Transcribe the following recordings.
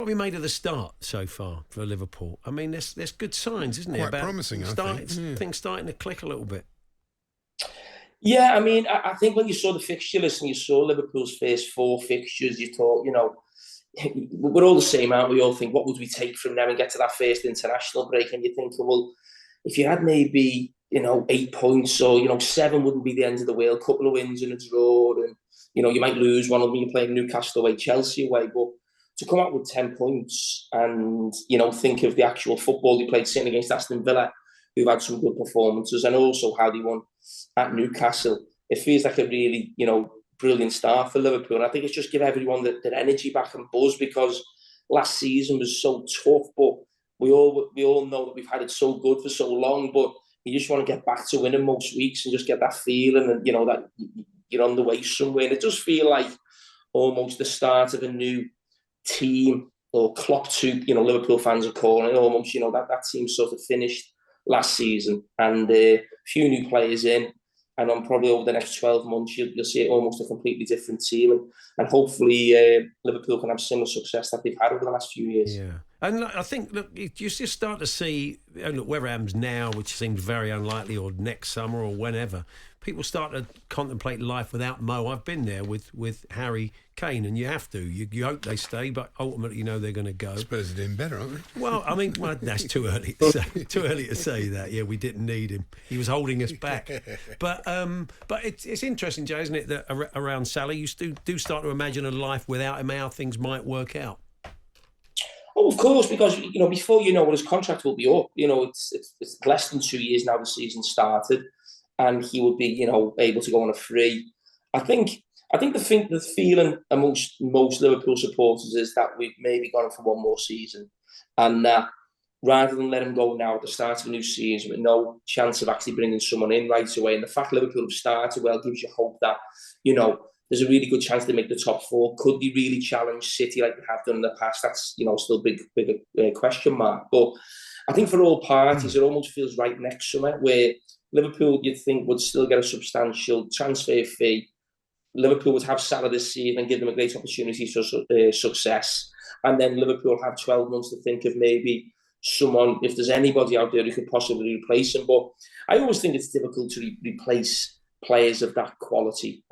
have you made of the start so far for Liverpool? I mean, there's good signs, isn't there? Quite promising, I think. Yeah. Things starting to click a little bit. Yeah, I mean, I think when you saw the fixture list and you saw Liverpool's first 4 fixtures, you thought, we're all the same, aren't we? We all think, what would we take from them and get to that first international break? And you're thinking, well, if you had maybe, 8 points or, 7 wouldn't be the end of the world, couple of wins and a draw, and, you might lose one of them, you're playing Newcastle away, Chelsea away, but to come out with 10 points and, think of the actual football they played sitting against Aston Villa, who've had some good performances, and also how they won at Newcastle, it feels like a really, brilliant start for Liverpool. And I think it's just give everyone their energy back and buzz, because last season was so tough, but we all know that we've had it so good for so long, but you just want to get back to winning most weeks and just get that feeling and, that you're on the way somewhere. And it does feel like almost the start of a new team, or Klopp 2, Liverpool fans are calling it almost, that team sort of finished last season, and a few new players in, and on probably over the next 12 months you'll see it almost a completely different team, and hopefully Liverpool can have similar success that they've had over the last few years. Yeah, and I think, look, you just start to see, whether it happens now, which seems very unlikely, or next summer or whenever, people start to contemplate life without Mo. I've been there with Harry Kane, and you have to. You hope they stay, but ultimately they're going to go. Spurs are doing better, aren't they? Well, I mean, that's too early to say. Too early to say that. Yeah, we didn't need him. He was holding us back. But it's interesting, Jay, isn't it, that around Salah, you do start to imagine a life without him, how things might work out. Oh, of course, because before what his contract will be up, it's less than 2 years now the season started, and he would be able to go on a free. I think the feeling amongst most Liverpool supporters is that we've maybe gone for one more season, and that rather than let him go now at the start of a new season with no chance of actually bringing someone in right away, and the fact Liverpool have started well gives you hope that there's a really good chance they make the top 4. Could they really challenge City like they have done in the past? That's still big question mark. But I think for all parties, it almost feels right next summer, where Liverpool, you'd think, would still get a substantial transfer fee. Liverpool would have Salah this season and give them a great opportunity for success. And then Liverpool have 12 months to think of maybe someone, if there's anybody out there who could possibly replace him. But I always think it's difficult to replace players of that quality.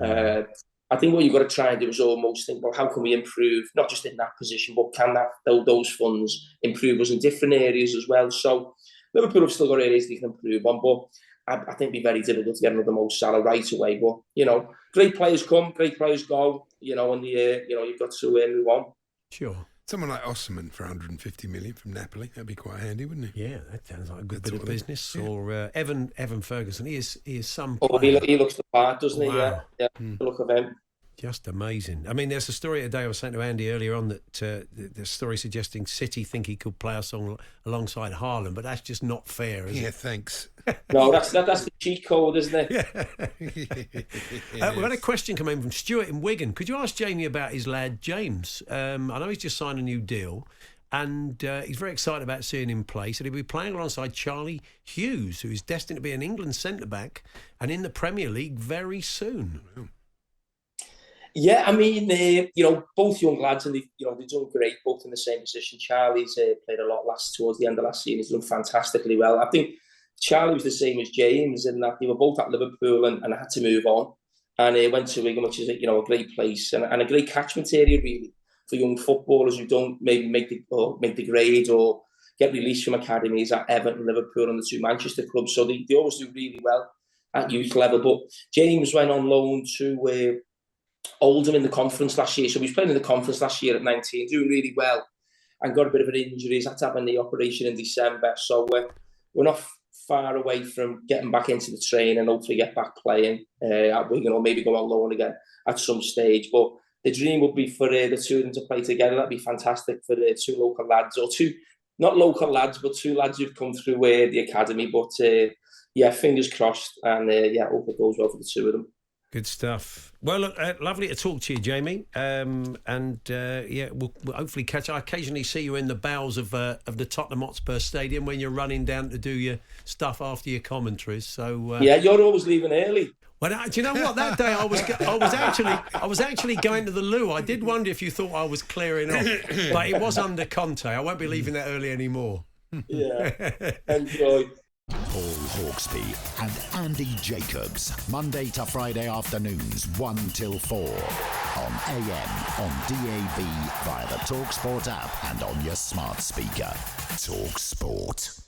I think what you've got to try and do is almost think, well, how can we improve, not just in that position, but can those funds improve us in different areas as well? So Liverpool have still got areas they can improve on, but I think it'd be very difficult to get another Mo Salah right away. But, great players come, great players go, and you've got to move on. Sure. Someone like Osimhen for 150 million from Napoli, that'd be quite handy, wouldn't it? Yeah, that sounds like a good bit of business. Yeah. Or Evan Ferguson, he is some. Oh, he looks the part, doesn't he? Wow. Yeah. The look of him. Just amazing. I mean, there's a story today I was saying to Andy earlier on that the story suggesting City think he could play us alongside Haaland, but that's just not fair, is it? Yeah, thanks. No, that's the cheat code, isn't it? Yeah. We've had a question come in from Stuart in Wigan. Could you ask Jamie about his lad James? I know he's just signed a new deal, and he's very excited about seeing him play. So he'll be playing alongside Charlie Hughes, who is destined to be an England centre-back and in the Premier League very soon. Yeah, I mean, both young lads, and they've done great, both in the same position. Charlie's played a lot towards the end of last season. He's done fantastically well. I think Charlie was the same as James in that they were both at Liverpool and had to move on, and went to Wigan, which is a great place and a great catchment area really for young footballers who don't maybe make the grade or get released from academies at Everton, Liverpool, and the 2 Manchester clubs. So they always do really well at youth level. But James went on loan to Oldham in the conference last year. So he was playing in the conference last year at 19, doing really well, and got a bit of an injury. He's had to have a knee operation in December. So we're not far away from getting back into the train and hopefully get back playing at Wigan, or maybe go on loan again at some stage. But the dream would be for the two of them to play together. That'd be fantastic for the 2 local lads, or 2, not local lads, but 2 lads who've come through the academy. But fingers crossed, and hope it goes well for the 2 of them. Good stuff. Well, look, lovely to talk to you, Jamie. We'll hopefully catch. I occasionally see you in the bowels of the Tottenham Hotspur Stadium when you're running down to do your stuff after your commentaries. So you're always leaving early. Well, do you know what? That day I was actually going to the loo. I did wonder if you thought I was clearing off, but it was under Conte. I won't be leaving that early anymore. Yeah, enjoy. Paul Hawksbee and Andy Jacobs, Monday to Friday afternoons 1 till 4 on AM, on DAB, via the talkSPORT app and on your smart speaker. talkSPORT.